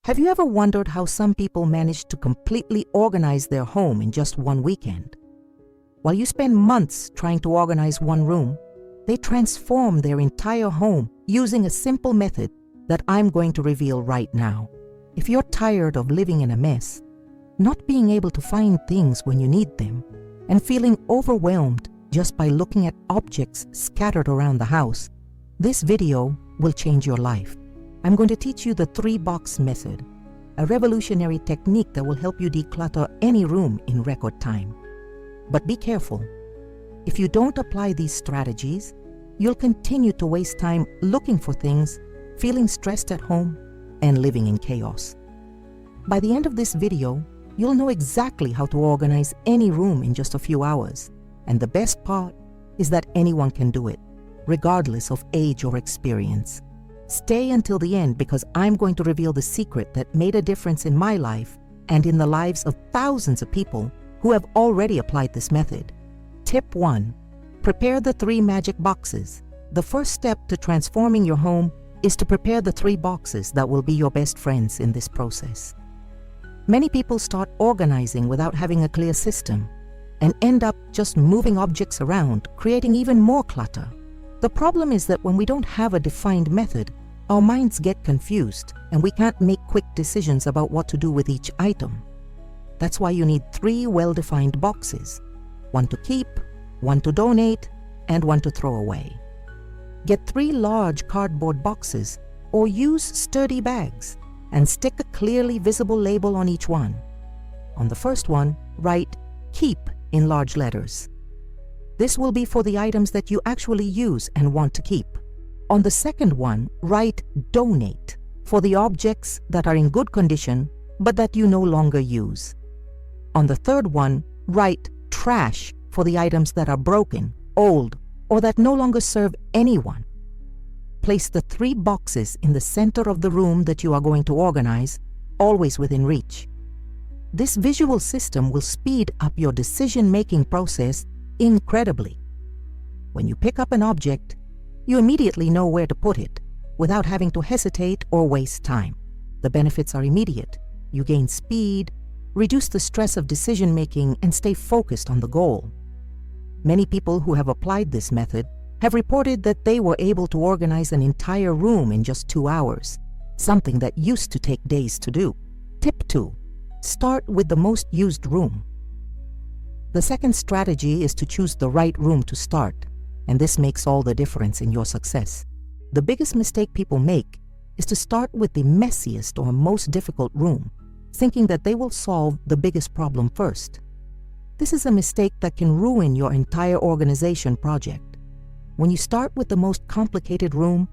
Have you ever wondered how some people manage to completely organize their home in just one weekend? While you spend months trying to organize one room, they transform their entire home using a simple method that I'm going to reveal right now. If you're tired of living in a mess, not being able to find things when you need them, and feeling overwhelmed just by looking at objects scattered around the house, this video will change your life. I'm going to teach you the 3-box method, a revolutionary technique that will help you declutter any room in record time. But be careful. If you don't apply these strategies, you'll continue to waste time looking for things, feeling stressed at home, and living in chaos. By the end of this video, you'll know exactly how to organize any room in just a few hours. And the best part is that anyone can do it, regardless of age or experience. Stay until the end because I'm going to reveal the secret that made a difference in my life and in the lives of thousands of people who have already applied this method. Tip 1. Prepare the 3 magic boxes. The first step to transforming your home is to prepare the 3 boxes that will be your best friends in this process. Many people start organizing without having a clear system and end up just moving objects around, creating even more clutter. The problem is that when we don't have a defined method, our minds get confused and we can't make quick decisions about what to do with each item. That's why you need 3 well-defined boxes, one to keep, one to donate, and one to throw away. Get 3 large cardboard boxes or use sturdy bags and stick a clearly visible label on each one. On the first one, write "Keep" in large letters. This will be for the items that you actually use and want to keep. On the second one, write "Donate" for the objects that are in good condition but that you no longer use. On the third one, write "Trash" for the items that are broken, old, or that no longer serve anyone. Place the 3 boxes in the center of the room that you are going to organize, always within reach. This visual system will speed up your decision-making process incredibly. When you pick up an object, you immediately know where to put it without having to hesitate or waste time. The benefits are immediate. You gain speed, reduce the stress of decision-making, and stay focused on the goal. Many people who have applied this method have reported that they were able to organize an entire room in just 2 hours, something that used to take days to do. Tip 2. Start with the most used room. The second strategy is to choose the right room to start, and this makes all the difference in your success. The biggest mistake people make is to start with the messiest or most difficult room, thinking that they will solve the biggest problem first. This is a mistake that can ruin your entire organization project. When you start with the most complicated room,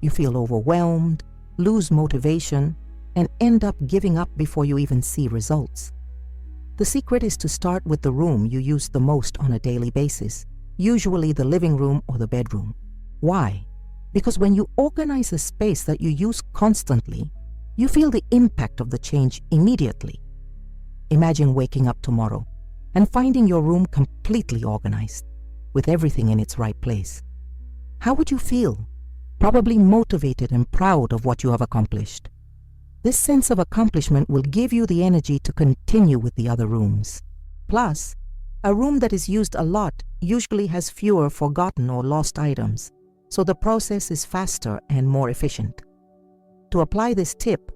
you feel overwhelmed, lose motivation, and end up giving up before you even see results. The secret is to start with the room you use the most on a daily basis, usually the living room or the bedroom. Why? Because when you organize a space that you use constantly, you feel the impact of the change immediately. Imagine waking up tomorrow and finding your room completely organized, with everything in its right place. How would you feel? Probably motivated and proud of what you have accomplished. This sense of accomplishment will give you the energy to continue with the other rooms. Plus, a room that is used a lot usually has fewer forgotten or lost items, so the process is faster and more efficient. To apply this tip,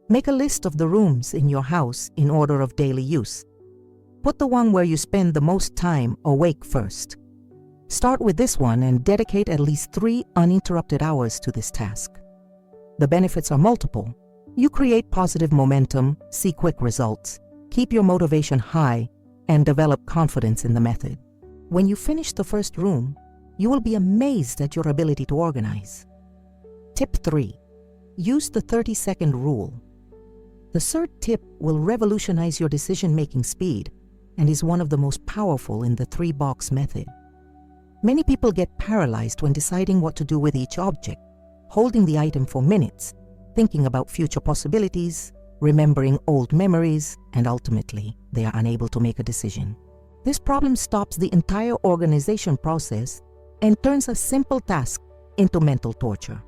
make a list of the rooms in your house in order of daily use. Put the one where you spend the most time awake first. Start with this one and dedicate at least 3 uninterrupted hours to this task. The benefits are multiple. You create positive momentum, see quick results, keep your motivation high, and develop confidence in the method. When you finish the first room, you will be amazed at your ability to organize. Tip 3. Use the 30-second rule. The third tip will revolutionize your decision-making speed and is one of the most powerful in the 3-box method. Many people get paralyzed when deciding what to do with each object, holding the item for minutes, thinking about future possibilities, remembering old memories, and ultimately, they are unable to make a decision. This problem stops the entire organization process and turns a simple task into mental torture.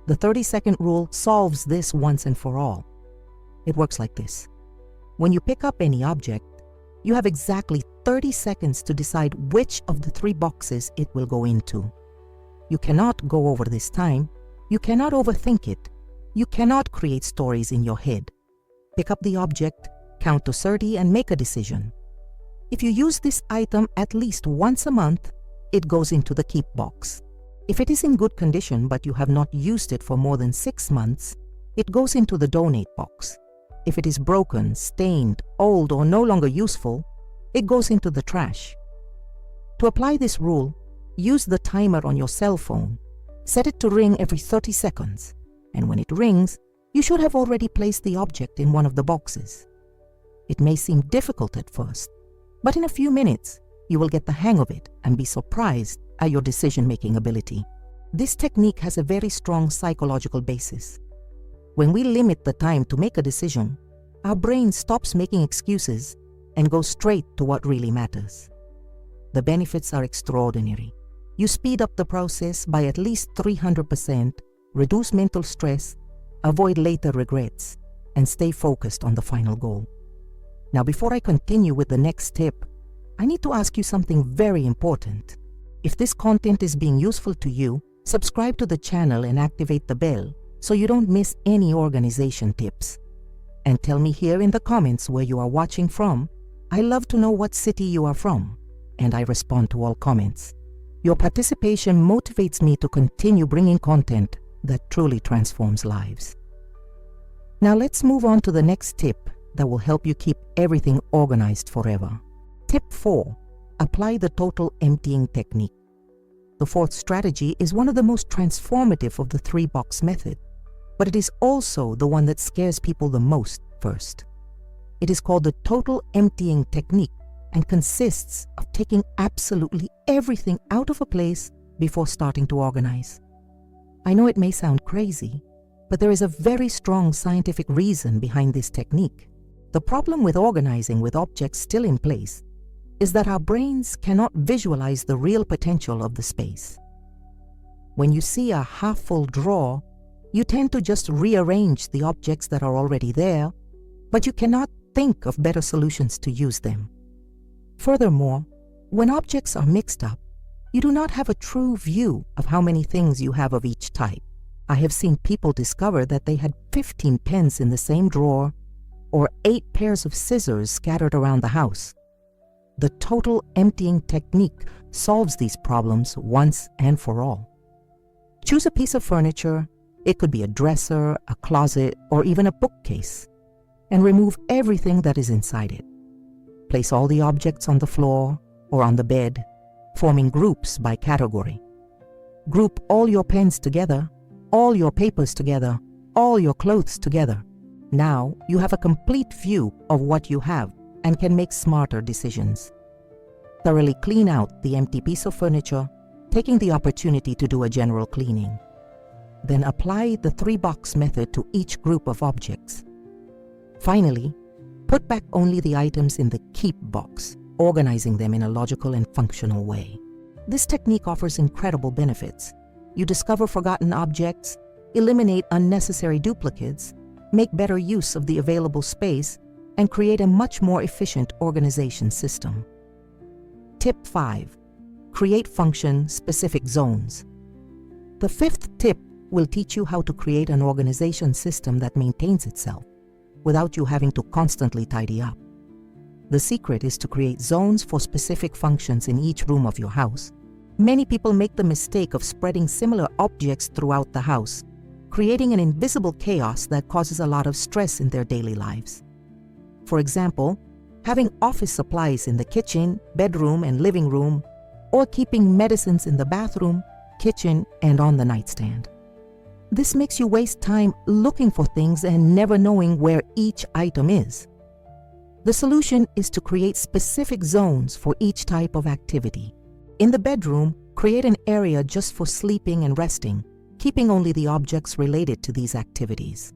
The 30-second rule solves this once and for all. It works like this. When you pick up any object, you have exactly 30 seconds to decide which of the 3 boxes it will go into. You cannot go over this time. You cannot overthink it. You cannot create stories in your head. Pick up the object, count to 30, and make a decision. If you use this item at least once a month, it goes into the keep box. If it is in good condition but you have not used it for more than 6 months, it goes into the donate box. If it is broken, stained, old, or no longer useful, it goes into the trash. To apply this rule, use the timer on your cell phone. Set it to ring every 30 seconds, and when it rings, you should have already placed the object in one of the boxes. It may seem difficult at first, but in a few minutes, you will get the hang of it and be surprised at your decision-making ability. This technique has a very strong psychological basis. When we limit the time to make a decision, our brain stops making excuses and goes straight to what really matters. The benefits are extraordinary. You speed up the process by at least 300%, reduce mental stress, avoid later regrets, and stay focused on the final goal. Now, before I continue with the next tip, I need to ask you something very important. If this content is being useful to you, subscribe to the channel and activate the bell so you don't miss any organization tips. And tell me here in the comments where you are watching from. I love to know what city you are from, and I respond to all comments. Your participation motivates me to continue bringing content that truly transforms lives. Now let's move on to the next tip that will help you keep everything organized forever. Tip 4. Apply the total emptying technique. The 4th strategy is one of the most transformative of the 3-box method, but it is also the one that scares people the most first. It is called the total emptying technique and consists of taking absolutely everything out of a place before starting to organize. I know it may sound crazy, but there is a very strong scientific reason behind this technique. The problem with organizing with objects still in place is that our brains cannot visualize the real potential of the space. When you see a half-full drawer, you tend to just rearrange the objects that are already there, but you cannot think of better solutions to use them. Furthermore, when objects are mixed up, you do not have a true view of how many things you have of each type. I have seen people discover that they had 15 pens in the same drawer or 8 pairs of scissors scattered around the house. The total emptying technique solves these problems once and for all. Choose a piece of furniture, it could be a dresser, a closet, or even a bookcase, and remove everything that is inside it. Place all the objects on the floor or on the bed, forming groups by category. Group all your pens together, all your papers together, all your clothes together. Now you have a complete view of what you have and can make smarter decisions. Thoroughly clean out the empty piece of furniture, taking the opportunity to do a general cleaning. Then apply the 3-box method to each group of objects. Finally, put back only the items in the keep box, organizing them in a logical and functional way. This technique offers incredible benefits. You discover forgotten objects, eliminate unnecessary duplicates, make better use of the available space, and create a much more efficient organization system. Tip 5. Create function-specific zones. The 5th tip will teach you how to create an organization system that maintains itself without you having to constantly tidy up. The secret is to create zones for specific functions in each room of your house. Many people make the mistake of spreading similar objects throughout the house, creating an invisible chaos that causes a lot of stress in their daily lives. For example, having office supplies in the kitchen, bedroom, and living room, or keeping medicines in the bathroom, kitchen, and on the nightstand. This makes you waste time looking for things and never knowing where each item is. The solution is to create specific zones for each type of activity. In the bedroom, create an area just for sleeping and resting, keeping only the objects related to these activities.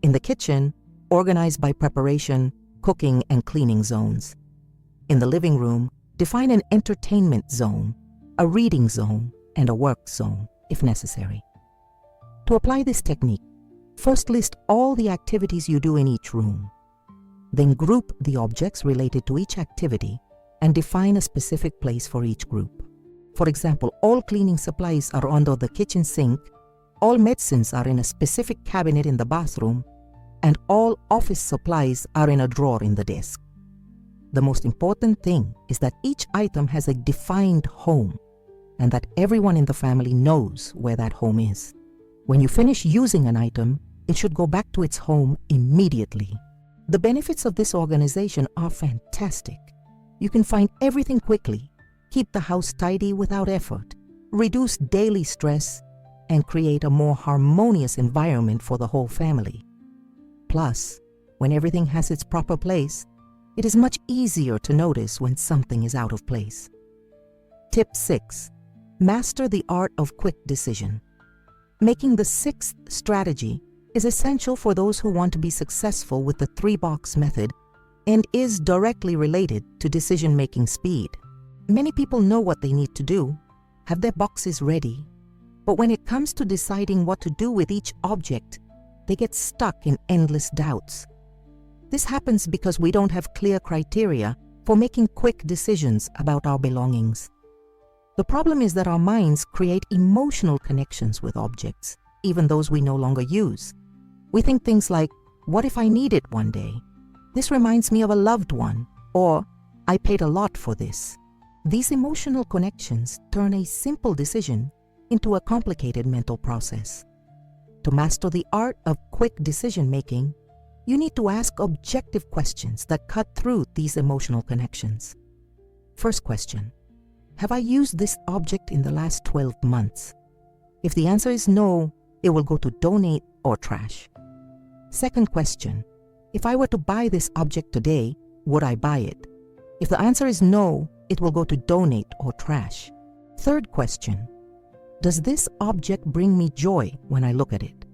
In the kitchen, organize by preparation, cooking, and cleaning zones. In the living room, define an entertainment zone, a reading zone, and a work zone, if necessary. To apply this technique, First, list all the activities you do in each room. Then group the objects related to each activity and define a specific place for each group. For example, all cleaning supplies are under the kitchen sink, all medicines are in a specific cabinet in the bathroom, and all office supplies are in a drawer in the desk. The most important thing is that each item has a defined home and that everyone in the family knows where that home is. When you finish using an item, it should go back to its home immediately. The benefits of this organization are fantastic. You can find everything quickly, keep the house tidy without effort, reduce daily stress, and create a more harmonious environment for the whole family. Plus, when everything has its proper place, it is much easier to notice when something is out of place. Tip 6. Master the art of quick decision. Making the sixth strategy is essential for those who want to be successful with the 3-box method and is directly related to decision-making speed. Many people know what they need to do, have their boxes ready, but when it comes to deciding what to do with each object, they get stuck in endless doubts. This happens because we don't have clear criteria for making quick decisions about our belongings. The problem is that our minds create emotional connections with objects, even those we no longer use. We think things like, what if I need it one day? This reminds me of a loved one, or I paid a lot for this. These emotional connections turn a simple decision into a complicated mental process. To master the art of quick decision-making, you need to ask objective questions that cut through these emotional connections. First question: have I used this object in the last 12 months? If the answer is no, it will go to donate or trash. Second question: if I were to buy this object today, would I buy it? If the answer is no, it will go to donate or trash. Third question: does this object bring me joy when I look at it?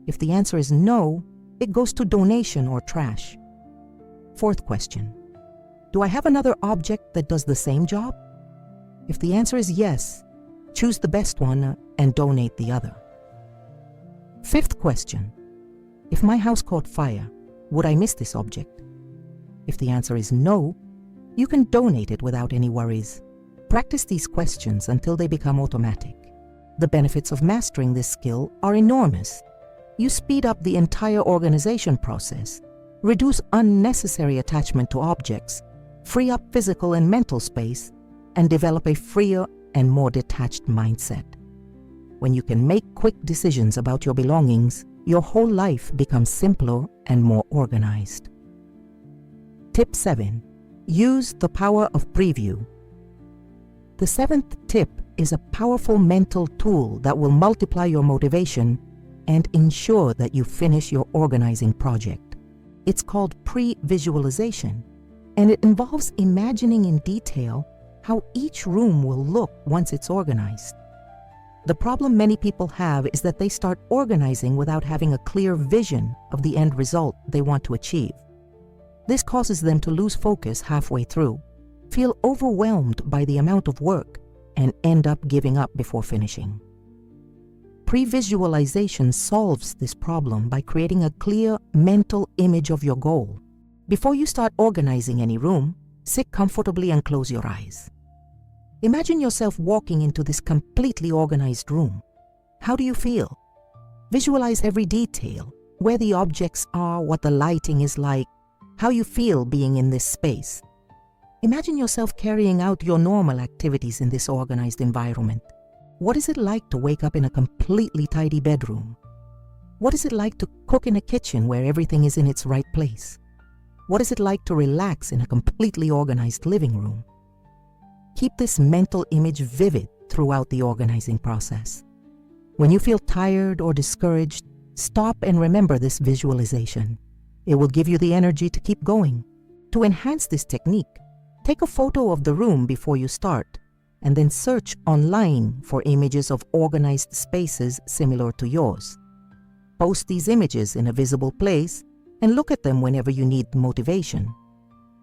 If the answer is no, it goes to donation or trash. Fourth question: do I have another object that does the same job? If the answer is yes, choose the best one and donate the other. Fifth question: if my house caught fire, would I miss this object? If the answer is no, you can donate it without any worries. Practice these questions until they become automatic. The benefits of mastering this skill are enormous. You speed up the entire organization process, reduce unnecessary attachment to objects, free up physical and mental space, and develop a freer and more detached mindset. When you can make quick decisions about your belongings, your whole life becomes simpler and more organized. Tip 7. Use the power of preview. The 7th tip is a powerful mental tool that will multiply your motivation and ensure that you finish your organizing project. It's called pre-visualization, and it involves imagining in detail how each room will look once it's organized. The problem many people have is that they start organizing without having a clear vision of the end result they want to achieve. This causes them to lose focus halfway through, feel overwhelmed by the amount of work, and end up giving up before finishing. Pre-visualization solves this problem by creating a clear mental image of your goal. Before you start organizing any room, sit comfortably and close your eyes. Imagine yourself walking into this completely organized room. How do you feel? Visualize every detail, where the objects are, what the lighting is like, how you feel being in this space. Imagine yourself carrying out your normal activities in this organized environment. What is it like to wake up in a completely tidy bedroom? What is it like to cook in a kitchen where everything is in its right place? What is it like to relax in a completely organized living room? Keep this mental image vivid throughout the organizing process. When you feel tired or discouraged, stop and remember this visualization. It will give you the energy to keep going. To enhance this technique, take a photo of the room before you start, and then search online for images of organized spaces similar to yours. Post these images in a visible place and look at them whenever you need motivation.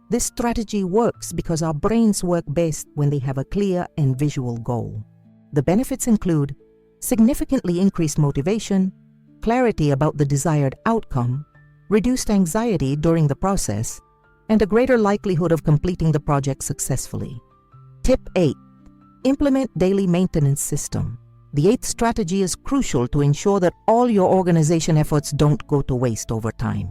This strategy works because our brains work best when they have a clear and visual goal. The benefits include significantly increased motivation, clarity about the desired outcome, reduced anxiety during the process, and a greater likelihood of completing the project successfully. Tip 8. Implement daily maintenance system. The eighth strategy is crucial to ensure that all your organization efforts don't go to waste over time.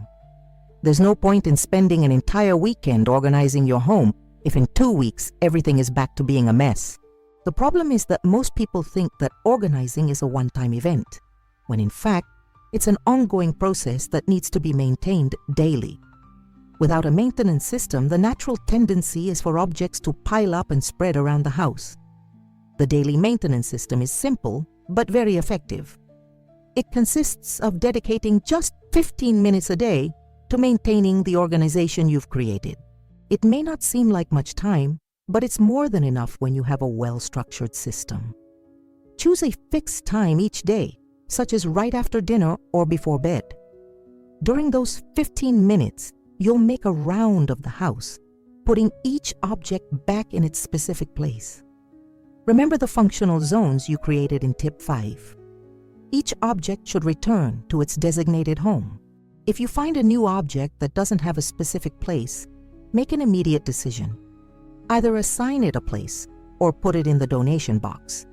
There's no point in spending an entire weekend organizing your home if in 2 weeks everything is back to being a mess. The problem is that most people think that organizing is a one-time event, when in fact, it's an ongoing process that needs to be maintained daily. Without a maintenance system, the natural tendency is for objects to pile up and spread around the house. The daily maintenance system is simple, but very effective. It consists of dedicating just 15 minutes a day to maintaining the organization you've created. It may not seem like much time, but it's more than enough when you have a well-structured system. Choose a fixed time each day, such as right after dinner or before bed. During those 15 minutes, you'll make a round of the house, putting each object back in its specific place. Remember the functional zones you created in Tip 5. Each object should return to its designated home. If you find a new object that doesn't have a specific place, make an immediate decision. Either assign it a place or put it in the donation box.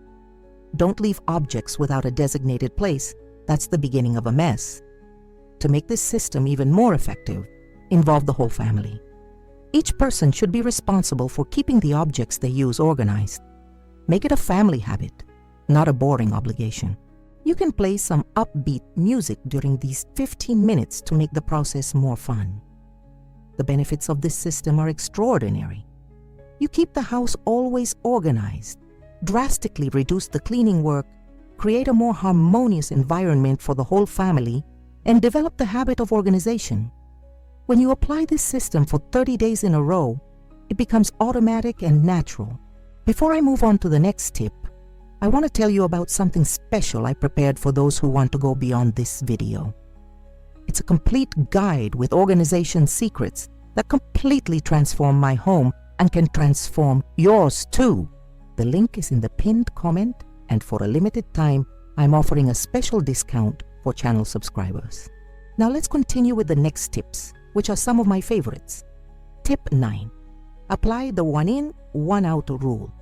Don't leave objects without a designated place. That's the beginning of a mess. To make this system even more effective, involve the whole family. Each person should be responsible for keeping the objects they use organized. Make it a family habit, not a boring obligation. You can play some upbeat music during these 15 minutes to make the process more fun. The benefits of this system are extraordinary. You keep the house always organized, drastically reduce the cleaning work, create a more harmonious environment for the whole family, and develop the habit of organization. When you apply this system for 30 days in a row, it becomes automatic and natural. Before I move on to the next tip, I want to tell you about something special I prepared for those who want to go beyond this video. It's a complete guide with organization secrets that completely transform my home and can transform yours too. The link is in the pinned comment, and for a limited time, I'm offering a special discount for channel subscribers. Now let's continue with the next tips, which are some of my favorites. Tip 9. Apply the one in, one out rule.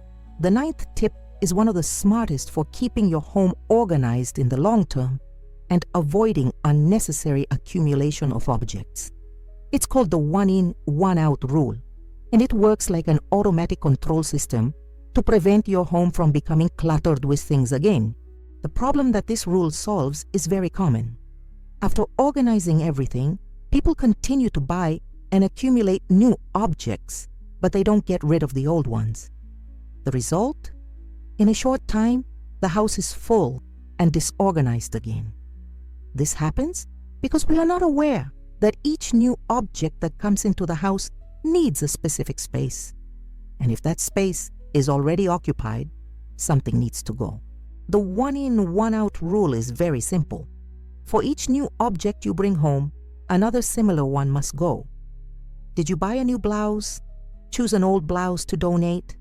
The 9th tip is one of the smartest for keeping your home organized in the long term and avoiding unnecessary accumulation of objects. It's called the one in, one out rule, and it works like an automatic control system to prevent your home from becoming cluttered with things again. The problem that this rule solves is very common. After organizing everything, people continue to buy and accumulate new objects, but they don't get rid of the old ones. The result? In a short time, the house is full and disorganized again. This happens because we are not aware that each new object that comes into the house needs a specific space. And if that space is already occupied, something needs to go. The one in, one out rule is very simple. For each new object you bring home, another similar one must go. Did you buy a new blouse? Choose an old blouse to donate.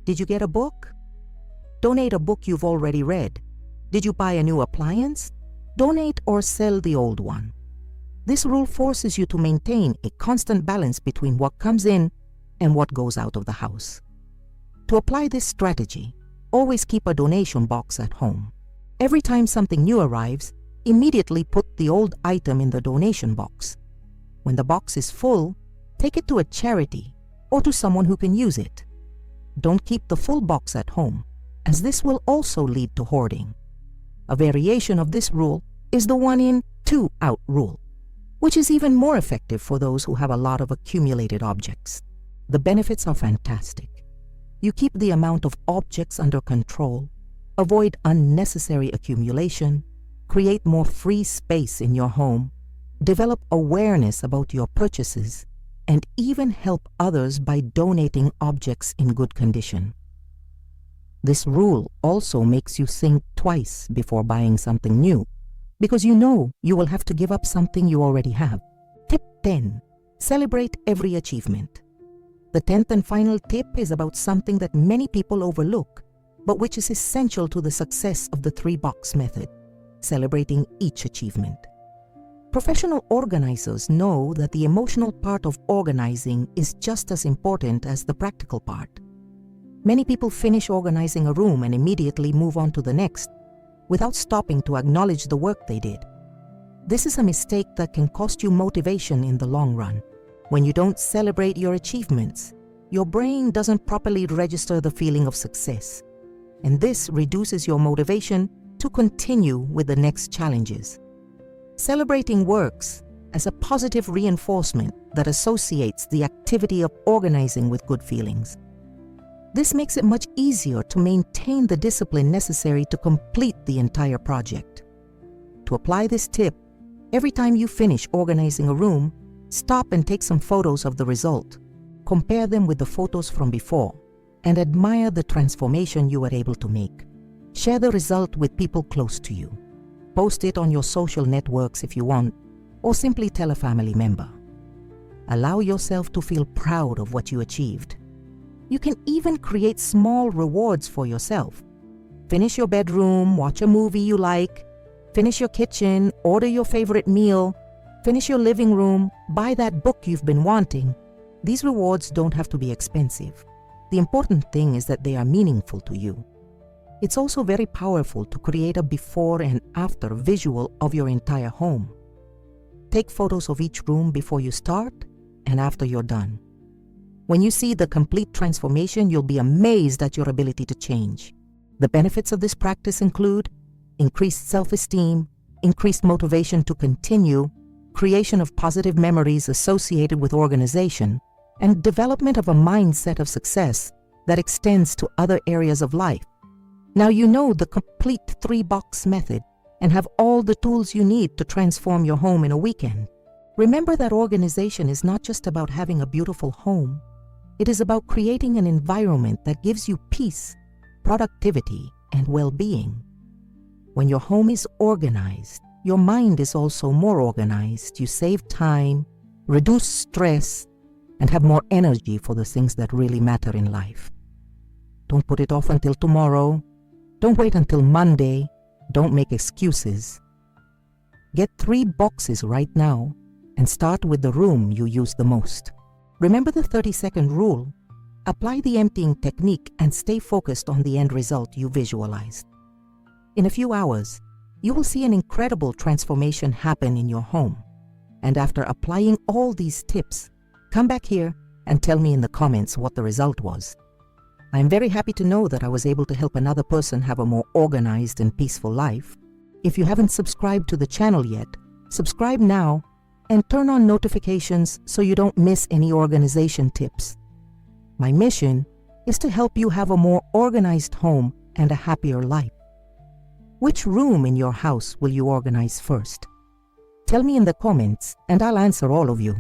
Did you get a book? Donate a book you've already read. Did you buy a new appliance? Donate or sell the old one. This rule forces you to maintain a constant balance between what comes in and what goes out of the house. To apply this strategy, always keep a donation box at home. Every time something new arrives, immediately put the old item in the donation box. When the box is full, take it to a charity or to someone who can use it. Don't keep the full box at home, as this will also lead to hoarding. A variation of this rule is the one in, two out rule, which is even more effective for those who have a lot of accumulated objects. The benefits are fantastic. You keep the amount of objects under control, avoid unnecessary accumulation, create more free space in your home, develop awareness about your purchases, and even help others by donating objects in good condition. This rule also makes you think twice before buying something new, because you know you will have to give up something you already have. Tip 10. Celebrate every achievement. The 10th and final tip is about something that many people overlook, but which is essential to the success of the 3-box method. celebrating each achievement. Professional organizers know that the emotional part of organizing is just as important as the practical part. Many people finish organizing a room and immediately move on to the next, without stopping to acknowledge the work they did. This is a mistake that can cost you motivation in the long run. When you don't celebrate your achievements, your brain doesn't properly register the feeling of success, and this reduces your motivation to continue with the next challenges. Celebrating works as a positive reinforcement that associates the activity of organizing with good feelings. This makes it much easier to maintain the discipline necessary to complete the entire project. To apply this tip, every time you finish organizing a room, stop and take some photos of the result. Compare them with the photos from before and admire the transformation you were able to make. Share the result with people close to you. Post it on your social networks if you want, or simply tell a family member. Allow yourself to feel proud of what you achieved. You can even create small rewards for yourself. Finish your bedroom, watch a movie you like, finish your kitchen, order your favorite meal, finish your living room, buy that book you've been wanting. These rewards don't have to be expensive. The important thing is that they are meaningful to you. It's also very powerful to create a before and after visual of your entire home. Take photos of each room before you start and after you're done. When you see the complete transformation, you'll be amazed at your ability to change. The benefits of this practice include increased self-esteem, increased motivation to continue, creation of positive memories associated with organization, and development of a mindset of success that extends to other areas of life. Now you know the complete 3-box method and have all the tools you need to transform your home in a weekend. Remember that organization is not just about having a beautiful home. It is about creating an environment that gives you peace, productivity, and well-being. When your home is organized, your mind is also more organized. You save time, reduce stress, and have more energy for the things that really matter in life. Don't put it off until tomorrow. Don't wait until Monday. Don't make excuses. Get 3 boxes right now and start with the room you use the most. Remember the 30-second rule. Apply the emptying technique and stay focused on the end result you visualized. In a few hours, you will see an incredible transformation happen in your home. And after applying all these tips, come back here and tell me in the comments what the result was. I am very happy to know that I was able to help another person have a more organized and peaceful life. If you haven't subscribed to the channel yet, subscribe now and turn on notifications so you don't miss any organization tips. My mission is to help you have a more organized home and a happier life. Which room in your house will you organize first? Tell me in the comments and I'll answer all of you.